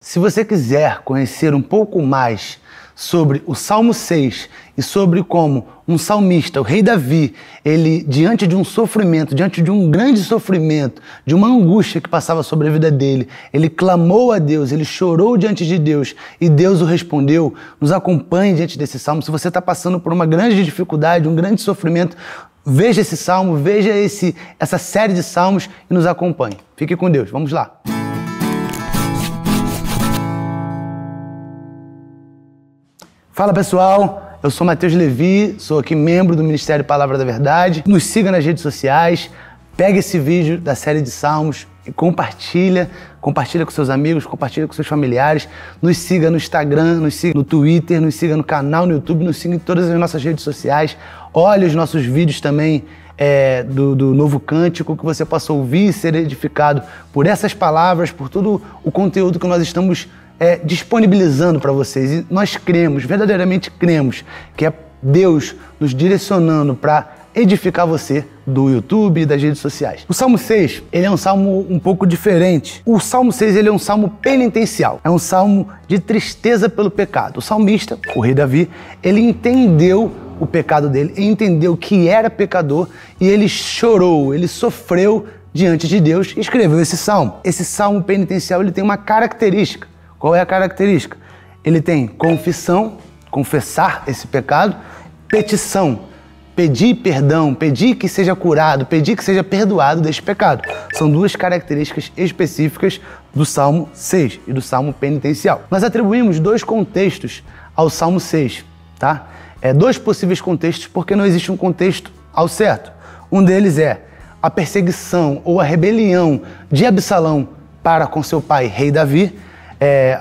Se você quiser conhecer um pouco mais sobre o Salmo 6 e sobre como um salmista, o rei Davi, ele, diante de um sofrimento, diante de um grande sofrimento, de uma angústia que passava sobre a vida dele, ele clamou a Deus, ele chorou diante de Deus e Deus o respondeu. Nos acompanhe diante desse salmo. Se você está passando por uma grande dificuldade, um grande sofrimento, veja esse salmo, veja essa série de salmos e nos acompanhe. Fique com Deus. Vamos lá. Fala pessoal, eu sou Matheus Levi, sou aqui membro do Ministério Palavra da Verdade. Nos siga nas redes sociais, pega esse vídeo da série de Salmos e compartilha com seus amigos, compartilha com seus familiares. Nos siga no Instagram, nos siga no Twitter, nos siga no canal no YouTube, nos siga em todas as nossas redes sociais. Olhe os nossos vídeos também do Novo Cântico, que você possa ouvir e ser edificado por essas palavras, por todo o conteúdo que nós estamos disponibilizando para vocês. E nós cremos, verdadeiramente cremos, que é Deus nos direcionando para edificar você do YouTube e das redes sociais. O Salmo 6, ele é um salmo um pouco diferente. O Salmo 6, ele é um salmo penitencial. É um salmo de tristeza pelo pecado. O salmista, o rei Davi, ele entendeu o pecado dele, ele entendeu que era pecador e ele chorou, ele sofreu diante de Deus e escreveu esse salmo. Esse salmo penitencial, ele tem uma característica. Qual é a característica? Ele tem confissão, confessar esse pecado, petição, pedir perdão, pedir que seja curado, pedir que seja perdoado desse pecado. São duas características específicas do Salmo 6 e do Salmo penitencial. Nós atribuímos dois contextos ao Salmo 6, tá? Dois possíveis contextos, porque não existe um contexto ao certo. Um deles é a perseguição ou a rebelião de Absalão para com seu pai, rei Davi.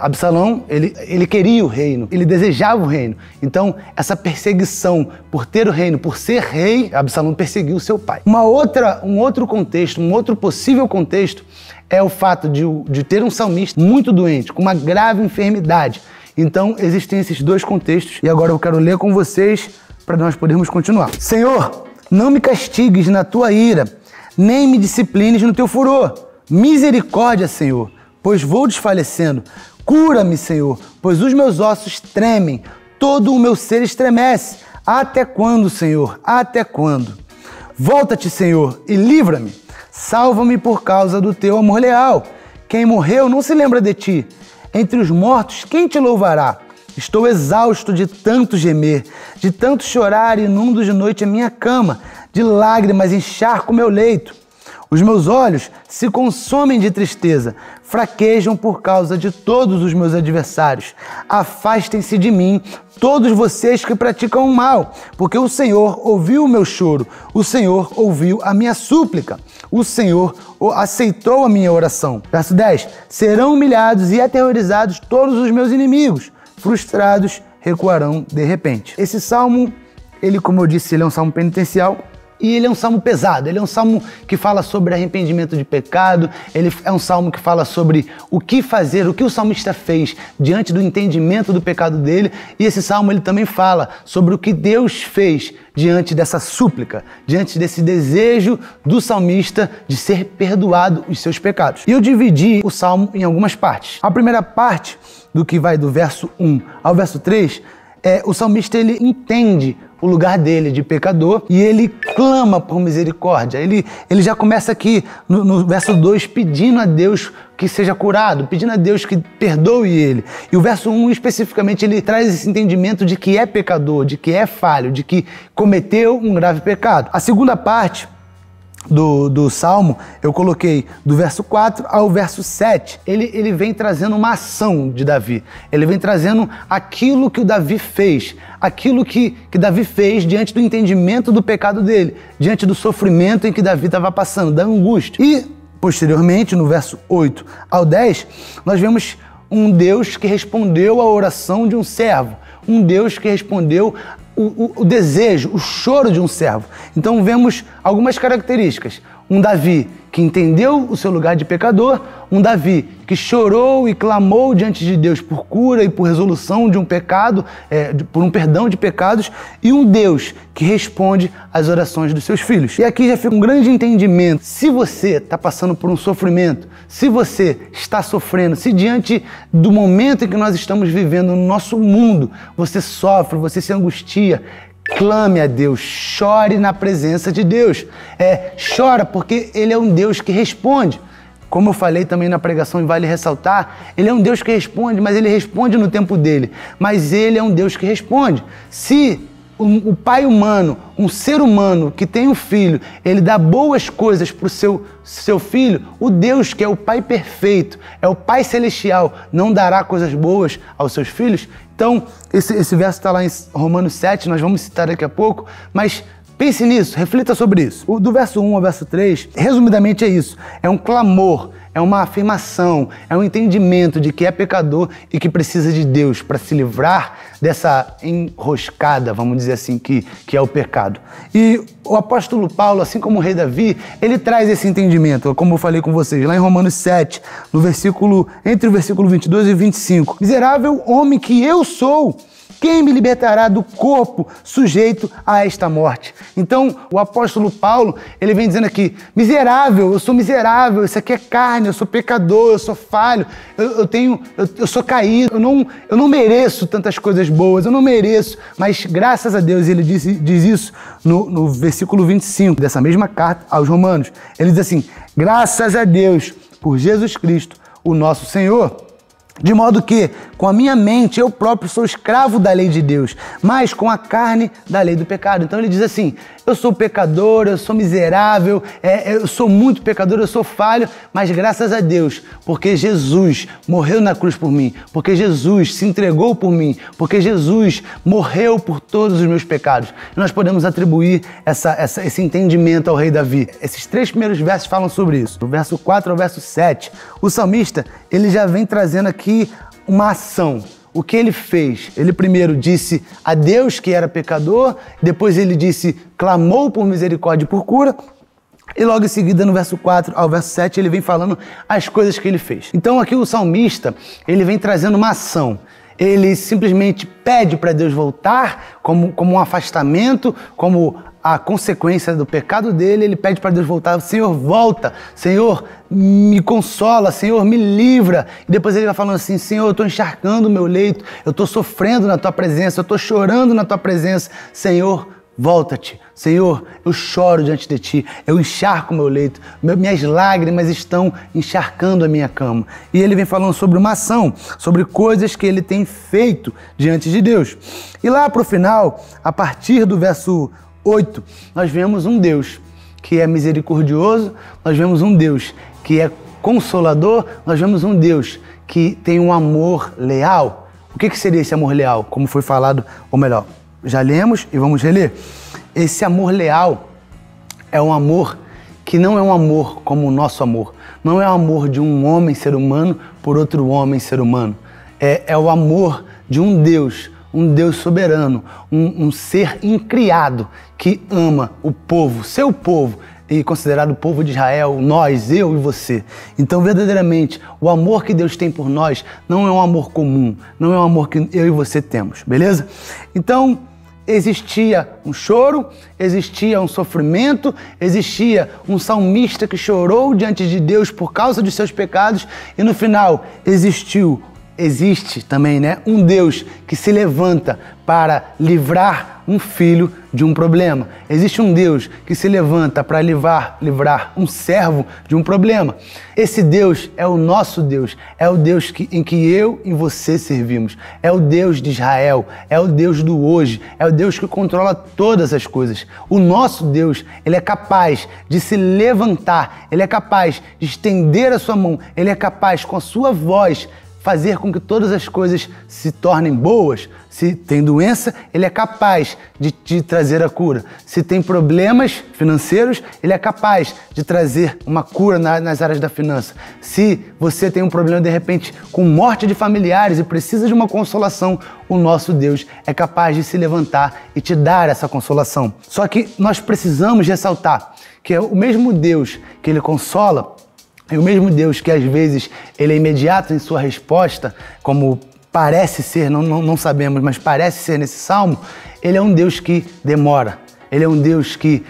Absalão, ele queria o reino, ele desejava o reino. Então, essa perseguição por ter o reino, por ser rei, Absalão perseguiu seu pai. Um outro contexto, um outro possível contexto é o fato de ter um salmista muito doente, com uma grave enfermidade. Então, existem esses dois contextos e agora eu quero ler com vocês para nós podermos continuar. Senhor, não me castigues na tua ira, nem me disciplines no teu furor. Misericórdia, Senhor, pois vou desfalecendo. Cura-me, Senhor, pois os meus ossos tremem, todo o meu ser estremece. Até quando, Senhor? Até quando? Volta-te, Senhor, e livra-me. Salva-me por causa do teu amor leal. Quem morreu não se lembra de ti. Entre os mortos, quem te louvará? Estou exausto de tanto gemer, de tanto chorar, inundo de noite a minha cama, de lágrimas encharco o meu leito. Os meus olhos se consomem de tristeza, fraquejam por causa de todos os meus adversários. Afastem-se de mim, todos vocês que praticam o mal, porque o Senhor ouviu o meu choro, o Senhor ouviu a minha súplica, o Senhor aceitou a minha oração. Verso 10, serão humilhados e aterrorizados todos os meus inimigos, frustrados recuarão de repente. Esse salmo, como eu disse, ele é um salmo penitencial. E ele é um salmo pesado, ele é um salmo que fala sobre arrependimento de pecado, ele é um salmo que fala sobre o que fazer, o que o salmista fez diante do entendimento do pecado dele, e esse salmo ele também fala sobre o que Deus fez diante dessa súplica, diante desse desejo do salmista de ser perdoado os seus pecados. E eu dividi o salmo em algumas partes. A primeira parte, do que vai do verso 1 ao verso 3, o salmista ele entende o lugar dele de pecador e ele clama por misericórdia. Ele já começa aqui no verso 2 pedindo a Deus que seja curado, pedindo a Deus que perdoe ele. E o verso 1 especificamente ele traz esse entendimento de que é pecador, de que é falho, de que cometeu um grave pecado. A segunda parte do Salmo, eu coloquei do verso 4 ao verso 7. Ele vem trazendo uma ação de Davi. Ele vem trazendo aquilo que o Davi fez, aquilo que Davi fez diante do entendimento do pecado dele, diante do sofrimento em que Davi estava passando, da angústia. E, posteriormente, no verso 8 ao 10, nós vemos um Deus que respondeu à oração de um servo, um Deus que respondeu o desejo, o choro de um servo. Então vemos algumas características. Um Davi que entendeu o seu lugar de pecador, um Davi que chorou e clamou diante de Deus por cura e por resolução de um pecado, por um perdão de pecados, e um Deus que responde às orações dos seus filhos. E aqui já fica um grande entendimento. Se você está passando por um sofrimento, se você está sofrendo, se diante do momento em que nós estamos vivendo no nosso mundo, você sofre, você se angustia, clame a Deus, chore na presença de Deus. Chora porque Ele é um Deus que responde. Como eu falei também na pregação e vale ressaltar, Ele é um Deus que responde, mas Ele responde no tempo dele. Mas Ele é um Deus que responde. Se o pai humano, um ser humano que tem um filho, ele dá boas coisas para o seu filho, o Deus que é o Pai perfeito, é o Pai celestial, não dará coisas boas aos seus filhos? Então, esse verso está lá em Romanos 7, nós vamos citar daqui a pouco, mas pense nisso, reflita sobre isso. Do verso 1 ao verso 3, resumidamente é isso, é um clamor, é uma afirmação, é um entendimento de que é pecador e que precisa de Deus para se livrar dessa enroscada, vamos dizer assim, que é o pecado. E o apóstolo Paulo, assim como o rei Davi, ele traz esse entendimento, como eu falei com vocês, lá em Romanos 7, entre o versículo 22 e 25. Miserável homem que eu sou, quem me libertará do corpo sujeito a esta morte? Então, o apóstolo Paulo, ele vem dizendo aqui, miserável, eu sou miserável, isso aqui é carne, eu sou pecador, eu sou falho, eu sou caído, eu não mereço tantas coisas boas, eu não mereço, mas graças a Deus, ele diz isso no versículo 25 dessa mesma carta aos Romanos. Ele diz assim, graças a Deus por Jesus Cristo, o nosso Senhor. De modo que, com a minha mente, eu próprio sou escravo da lei de Deus, mas com a carne da lei do pecado. Então ele diz assim, eu sou pecador, eu sou miserável, eu sou muito pecador, eu sou falho, mas graças a Deus, porque Jesus morreu na cruz por mim, porque Jesus se entregou por mim, porque Jesus morreu por todos os meus pecados. E nós podemos atribuir esse entendimento ao rei Davi. Esses 3 primeiros versos falam sobre isso. Do verso 4 ao verso 7, o salmista, ele já vem trazendo aqui uma ação. O que ele fez? Ele primeiro disse a Deus que era pecador, depois ele clamou por misericórdia e por cura, e logo em seguida, no verso 4 ao verso 7, ele vem falando as coisas que ele fez. Então aqui o salmista, ele vem trazendo uma ação. Ele simplesmente pede para Deus voltar, como um afastamento, como a consequência do pecado dele. Ele pede para Deus voltar, Senhor, volta, Senhor, me consola, Senhor, me livra. E depois ele vai falando assim, Senhor, eu estou encharcando o meu leito, eu estou sofrendo na Tua presença, eu estou chorando na Tua presença, Senhor, volta-te. Senhor, eu choro diante de Ti, eu encharco o meu leito, minhas lágrimas estão encharcando a minha cama. E ele vem falando sobre uma ação, sobre coisas que ele tem feito diante de Deus. E lá para o final, a partir do verso 8, nós vemos um Deus que é misericordioso, nós vemos um Deus que é consolador, nós vemos um Deus que tem um amor leal. O que seria esse amor leal? Como foi falado, ou melhor, já lemos e vamos reler. Esse amor leal é um amor que não é um amor como o nosso amor. Não é o amor de um homem ser humano por outro homem ser humano. É o amor de um Deus soberano, um ser incriado que ama o povo, seu povo, e considerado o povo de Israel, nós, eu e você. Então, verdadeiramente, o amor que Deus tem por nós não é um amor comum, não é um amor que eu e você temos, beleza? Então, existia um choro, existia um sofrimento, existia um salmista que chorou diante de Deus por causa dos seus pecados e no final existe também, um Deus que se levanta para livrar um filho de um problema. Existe um Deus que se levanta para livrar um servo de um problema. Esse Deus é o nosso Deus, é o Deus em que eu e você servimos. É o Deus de Israel, é o Deus do hoje, é o Deus que controla todas as coisas. O nosso Deus, ele é capaz de se levantar, ele é capaz de estender a sua mão, ele é capaz com a sua voz fazer com que todas as coisas se tornem boas. Se tem doença, ele é capaz de te trazer a cura. Se tem problemas financeiros, ele é capaz de trazer uma cura nas áreas da finança. Se você tem um problema, de repente, com morte de familiares e precisa de uma consolação, o nosso Deus é capaz de se levantar e te dar essa consolação. Só que nós precisamos ressaltar que é o mesmo Deus que ele consola, é o mesmo Deus que às vezes ele é imediato em sua resposta, como parece ser, não sabemos, mas parece ser nesse salmo. Ele é um Deus que demora, ele é um Deus que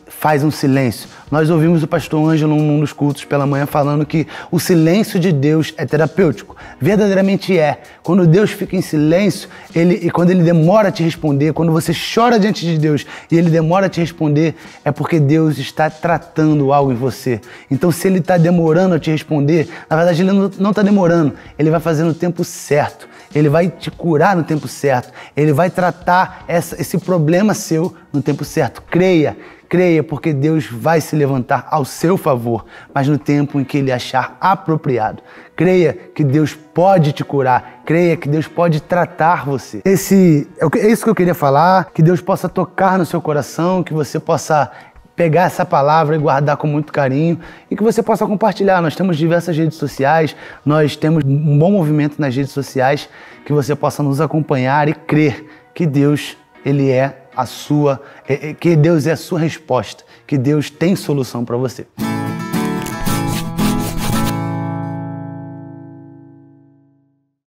faz um silêncio. Nós ouvimos o pastor Ângelo num dos cultos pela manhã falando que o silêncio de Deus é terapêutico. Verdadeiramente é. Quando Deus fica em silêncio, e quando ele demora a te responder, quando você chora diante de Deus e ele demora a te responder, é porque Deus está tratando algo em você. Então, se ele está demorando a te responder, na verdade ele não está demorando, ele vai fazer no tempo certo. Ele vai te curar no tempo certo. Ele vai tratar esse problema seu no tempo certo. Creia, porque Deus vai se levantar ao seu favor, mas no tempo em que Ele achar apropriado. Creia que Deus pode te curar. Creia que Deus pode tratar você. É isso que eu queria falar, que Deus possa tocar no seu coração, que você possa pegar essa palavra e guardar com muito carinho e que você possa compartilhar. Nós temos diversas redes sociais, nós temos um bom movimento nas redes sociais, que você possa nos acompanhar e crer que Deus, Ele é que Deus é a sua resposta, que Deus tem solução para você.